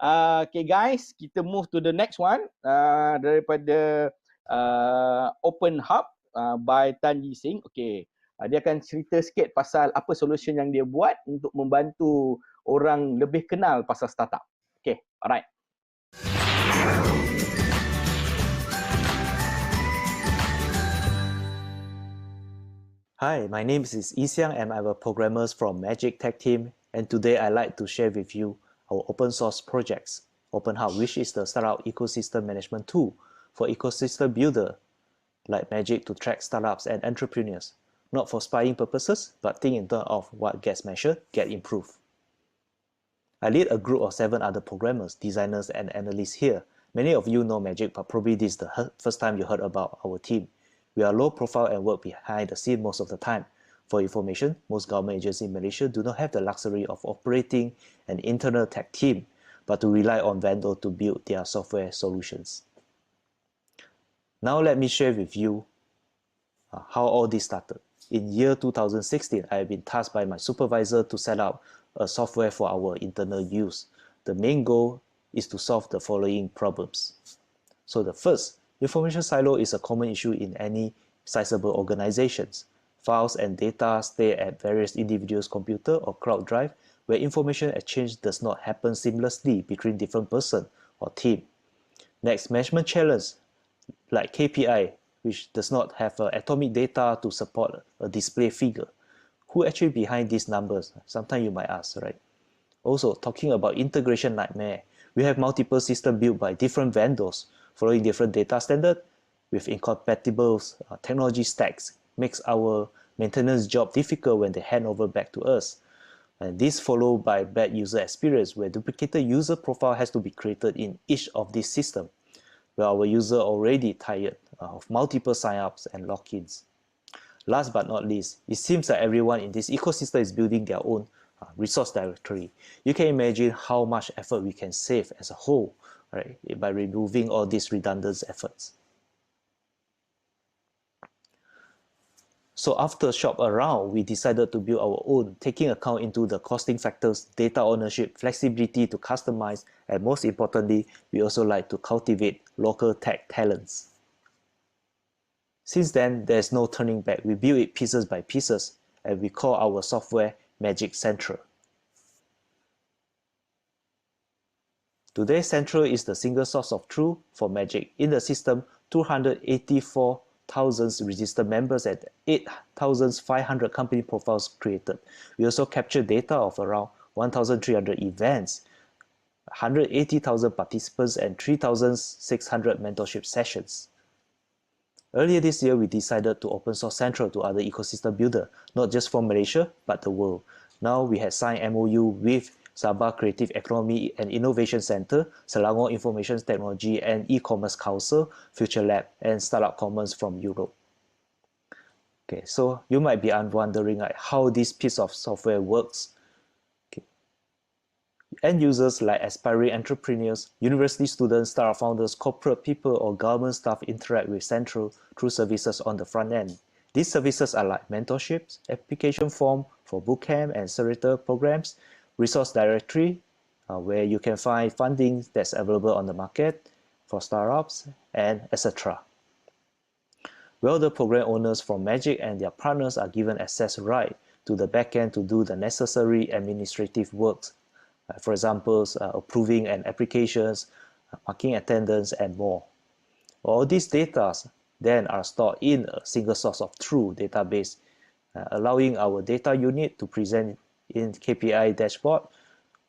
Okay guys, kita move to the next one daripada OpenHub by Tan Yi Sing. Okay, dia akan cerita sikit pasal apa solution yang dia buat untuk membantu orang lebih kenal pasal startup. Okay, alright. Hi, my name is Yi Xiang and I'm a programmer from MaGIC Tech Team, and today I'd like to share with you our open source projects, OpenHub, which is the startup ecosystem management tool for ecosystem builder like MaGIC to track startups and entrepreneurs, not for spying purposes, but think in terms of what gets measured, get improved. I lead a group of 7 other programmers, designers, and analysts here. Many of you know MaGIC, but probably this is the first time you heard about our team. We are low profile and work behind the scene most of the time. For information, most government agencies in Malaysia do not have the luxury of operating an internal tech team, but to rely on vendors to build their software solutions. Now let me share with you how all this started. In year 2016, I have been tasked by my supervisor to set up a software for our internal use. The main goal is to solve the following problems. So the first, information silo is a common issue in any sizable organizations. Files and data stay at various individuals' computer or cloud drive, where information exchange does not happen seamlessly between different person or team. Next, management challenge like KPI, which does not have atomic data to support a display figure. Who actually behind these numbers? Sometimes you might ask, right? Also, talking about integration nightmare, we have multiple systems built by different vendors following different data standards with incompatible technology stacks. Makes our maintenance job difficult when they hand over back to us. And this followed by bad user experience where duplicated user profile has to be created in each of these systems, where our user already tired of multiple signups and logins. Last but not least, it seems that everyone in this ecosystem is building their own resource directory. You can imagine how much effort we can save as a whole, right, by removing all these redundant efforts. So after shop around, we decided to build our own, taking account into the costing factors, data ownership, flexibility to customize, and most importantly, we also like to cultivate local tech talents. Since then, there's no turning back. We build it pieces by pieces, and we call our software MaGIC Central. Today, Central is the single source of truth for MaGIC. In the system, 284,000 registered members and 8,500 company profiles created. We also capture data of around 1,300 events, 180,000 participants, and 3,600 mentorship sessions. Earlier this year, we decided to open source Central to other ecosystem builders, not just for Malaysia, but the world. Now we have signed MOU with Sabah Creative Economy and Innovation Center, Selangor Information Technology and E-Commerce Council, Future Lab, and Startup Commons from Europe. Okay, so you might be wondering how this piece of software works. Okay. End users like aspiring entrepreneurs, university students, startup founders, corporate people, or government staff interact with Central through services on the front end. These services are like mentorships, application form for bootcamp and accelerator programs, resource directory, where you can find funding that's available on the market for startups, and etc. Well, the program owners from MaGIC and their partners are given access right to the backend to do the necessary administrative work. For example, approving an applications, marking attendance, and more. All these data then are stored in a single source of truth database, allowing our data unit to present in KPI dashboard,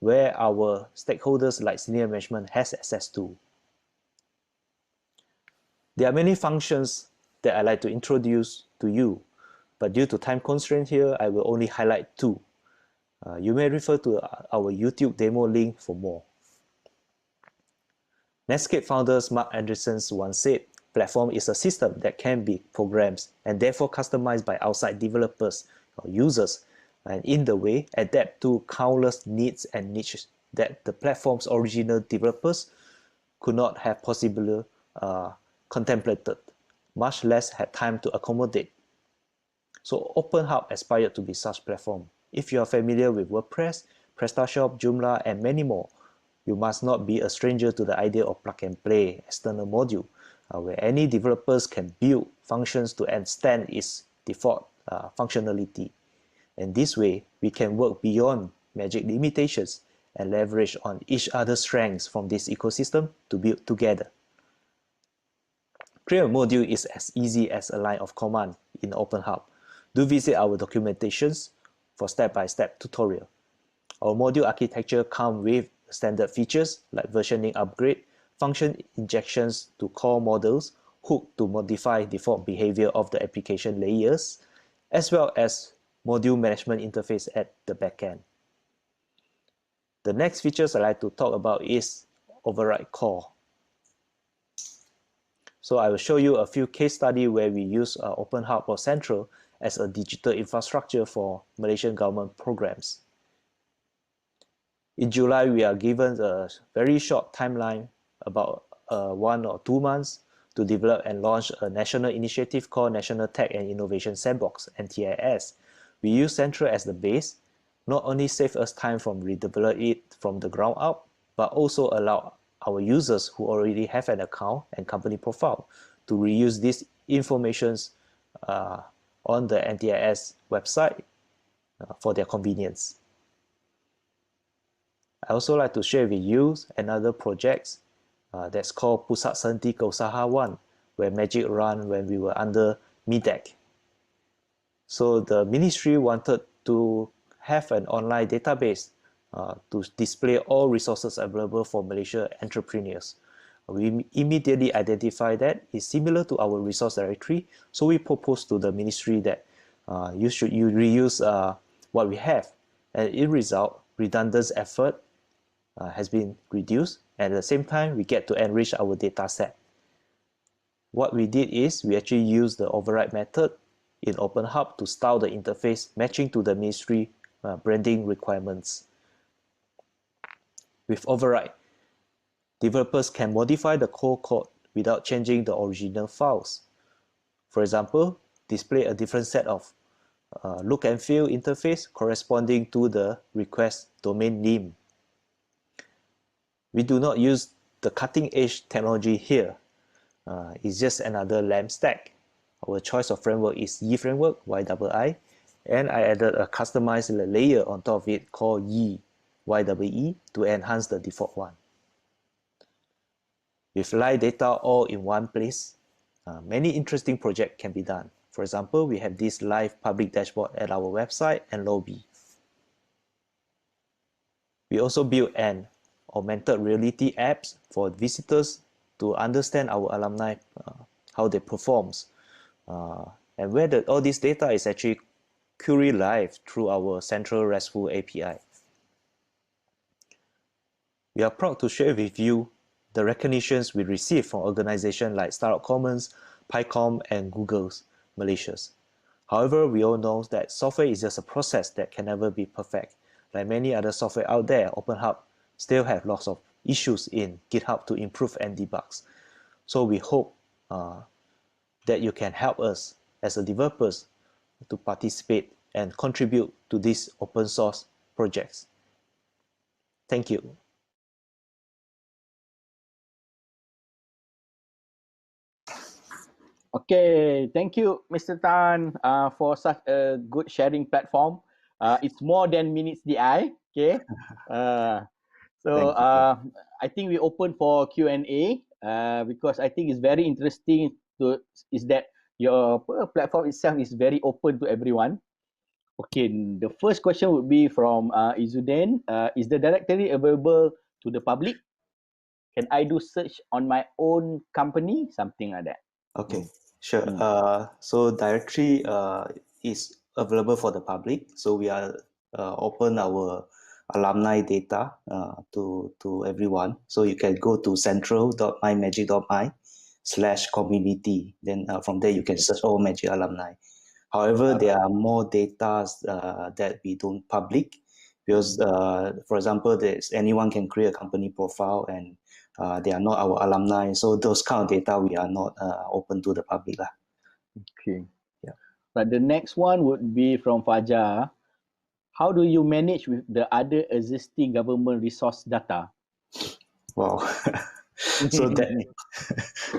where our stakeholders like senior management has access to. There are many functions that I like to introduce to you, but due to time constraint here, I will only highlight 2. You may refer to our YouTube demo link for more. Netscape founders Mark Anderson once said, platform is a system that can be programmed and therefore customized by outside developers or users, and in the way adapt to countless needs and niches that the platform's original developers could not have possibly contemplated, much less had time to accommodate. So OpenHub aspired to be such platform. If you are familiar with WordPress, PrestaShop, Joomla, and many more, you must not be a stranger to the idea of plug and play external module, where any developers can build functions to extend its default functionality. And this way, we can work beyond MaGIC limitations and leverage on each other's strengths from this ecosystem to build together. Create a module is as easy as a line of command in OpenHub. Do visit our documentations for step-by-step tutorial. Our module architecture comes with standard features like versioning upgrade, function injections to core models, hook to modify default behavior of the application layers, as well as module management interface at the backend. The next features I'd like to talk about is override core. So I will show you a few case studies where we use OpenHub or Central as a digital infrastructure for Malaysian government programs. In July, we are given a very short timeline, about 1 or 2 months, to develop and launch a national initiative called National Tech and Innovation Sandbox, NTIS. We use Central as the base, not only save us time from redeveloping it from the ground up, but also allow our users who already have an account and company profile to reuse these informations on the NTIS website for their convenience. I also like to share with you another project that's called Pusat Senti Keusahawan, where MaGIC ran when we were under MIDEC. So the ministry wanted to have an online database to display all resources available for Malaysia entrepreneurs. We immediately identified that it's similar to our resource directory, so we proposed to the ministry that you reuse what we have, and in result, redundant effort has been reduced, and at the same time, we get to enrich our data set. What we did is we actually used the override method in OpenHub to style the interface matching to the ministry branding requirements. With override, developers can modify the core code without changing the original files. For example, display a different set of look and feel interface corresponding to the request domain name. We do not use the cutting-edge technology here. It's just another LAMP stack. Our choice of framework is Yi framework, YII, and I added a customized layer on top of it called Yi, YEE, to enhance the default one. With live data all in one place, many interesting projects can be done. For example, we have this live public dashboard at our website and lobby. We also built an augmented reality apps for visitors to understand our alumni, how they perform, and where all this data is actually query live through our central RESTful API. We are proud to share with you the recognitions we receive from organizations like Startup Commons, PyCom, and Google's Malaysia's. However, we all know that software is just a process that can never be perfect. Like many other software out there, OpenHub still have lots of issues in GitHub to improve and debug. So we hope that you can help us as a developers to participate and contribute to these open source projects. Thank you. Okay, thank you, Mr. Tan, for such a good sharing platform. It's more than minutes DI. Okay. I think we open for Q&A because I think it's very interesting is that your platform itself is very open to everyone. Okay, the first question would be from Izudin. Is the directory available to the public? Can I do search on my own company? Something like that. Okay, sure. So directory is available for the public. So we are open our alumni data to everyone. So you can go to central.mymagic.my/community. Then from there you can search all MaGIC alumni. However, there are more data that we don't public because, for example, anyone can create a company profile and they are not our alumni. So those kind of data we are not open to the public. Okay. Yeah. But the next one would be from Fajar. How do you manage with the other existing government resource data? Wow. So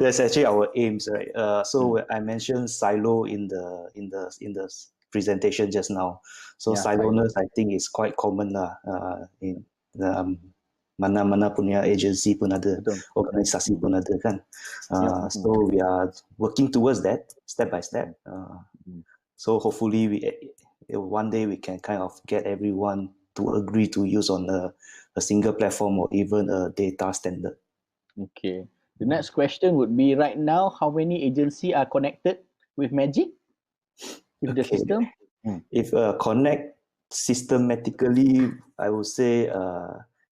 that's actually our aims, right? So I mentioned silo in the presentation just now. So Yeah, siloness, I think, is quite common lah. In mana-mana punya agency pun ada, betul. organisasi pun ada kan. So we are working towards that step by step. So hopefully one day we can kind of get everyone to agree to use on a single platform or even a data standard. Okay. The next question would be, right now, how many agencies are connected with MaGIC? With the system? If connect systematically, I would say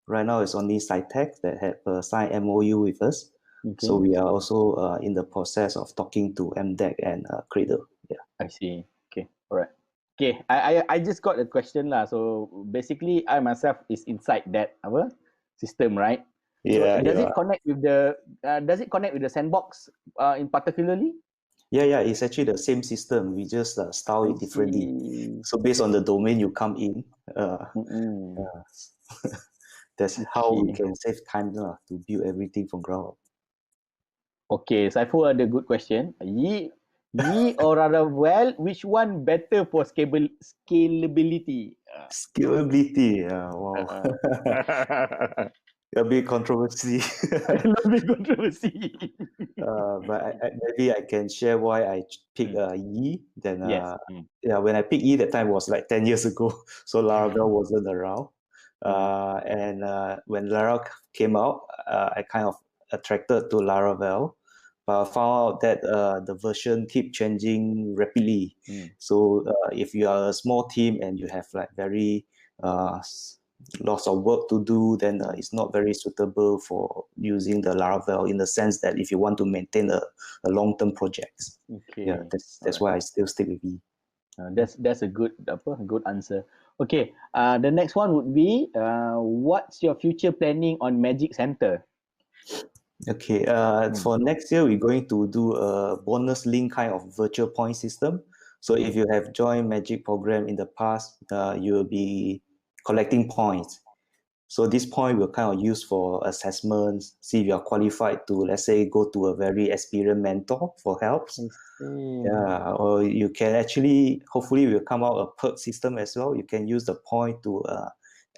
right now it's only SciTech that have signed MOU with us. Okay. So we are also in the process of talking to MDEC and Cradle. Yeah. I see. Okay. All right. Okay. I just got a question lah. So basically, I myself is inside that system, right? Yeah. So does it connect with the sandbox in particularly? Yeah. It's actually the same system. We just style it differently. So based on the domain you come in, that's how we can save time to build everything from ground up. Okay, Saiful had a good question. Ye or rather, well, which one better for scalability? Scalability, wow. A bit controversy. But maybe I can share why I picked Yi. Then, Yes. when I picked Yi, that time was like 10 years ago, so Laravel wasn't around. And when Laravel came out, I kind of attracted to Laravel, but I found out that the version keep changing rapidly. So if you are a small team and you have like very lots of work to do, then it's not very suitable for using the Laravel, in the sense that if you want to maintain a long-term projects. Okay. Yeah, that's why I still stick with E. That's a good answer. Okay. The next one would be, what's your future planning on MaGIC Center? Okay. For next year, we're going to do a bonus link kind of virtual point system. So if you have joined MaGIC program in the past, you will be collecting points. So this point will kind of use for assessments, see if you are qualified to, let's say, go to a very experienced mentor for helps. Yeah, or you can actually, hopefully will come out a perk system as well. You can use the point to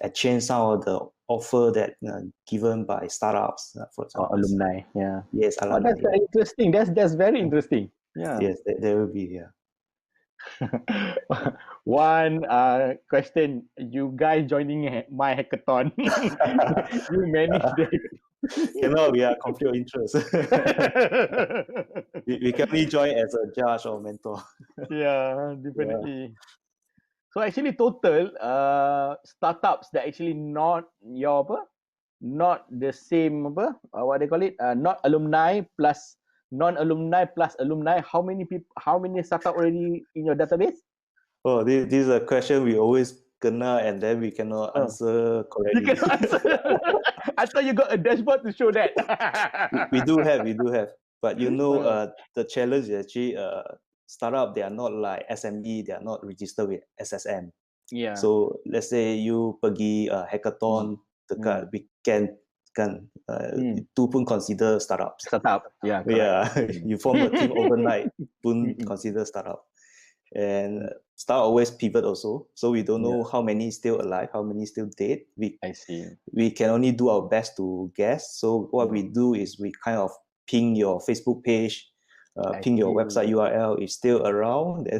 exchange some of the offer that given by startups, for example. Alumni, yeah. Yes, alumni. That's very interesting. That's very interesting. Yeah. Yes, there will be, yeah. One question, you guys joining my hackathon, you manage the Cannot, we are conflict of interest. we can only join as a judge or mentor. Yeah, definitely. So actually total startups that actually not the same what they call it, not alumni plus non-alumni plus alumni, how many startup already in your database? Oh, this is a question we always kena and then we cannot answer correctly. You cannot answer. I thought you got a dashboard to show that. we do have. But the challenge is actually startup, they are not like SME, they are not registered with SSM. Yeah. So let's say you pergi hackathon dekat weekend kan, itu pun consider startups. Startup, yeah. Yeah, you form a team overnight pun consider startup. And startup always pivot also, so we don't know how many is still alive, how many is still dead. I see. We can only do our best to guess. So what we do is we kind of ping your Facebook page, ping your website URL. If still around, then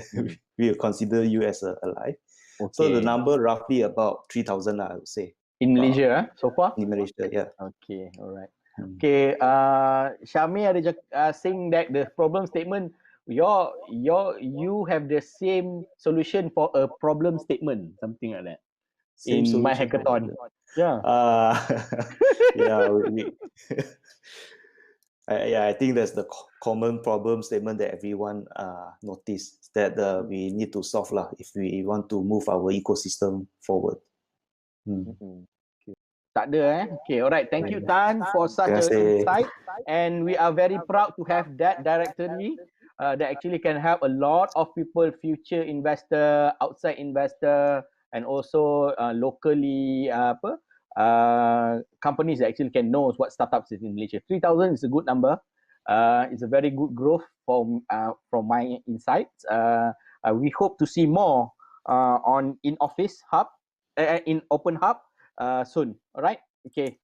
we will consider you as alive. Okay. So the number roughly about 3,000, I would say. In Malaysia, so far? In Malaysia, yeah. Okay, all right. Okay, Syami ada saying that the problem statement, you have the same solution for a problem statement, something like that. Same in my hackathon. Yeah. I think that's the common problem statement that everyone noticed that we need to solve lah if we want to move our ecosystem forward. Tak ada Okay, alright. Thank you, Tan, for such an insight. And we are very proud to have that directory that actually can help a lot of people, future investor, outside investor, and also locally companies that actually can know what startups is in Malaysia. 3,000 is a good number. It's a very good growth from my insights. We hope to see more in Office Hub, in Open Hub soon. All right. Okay.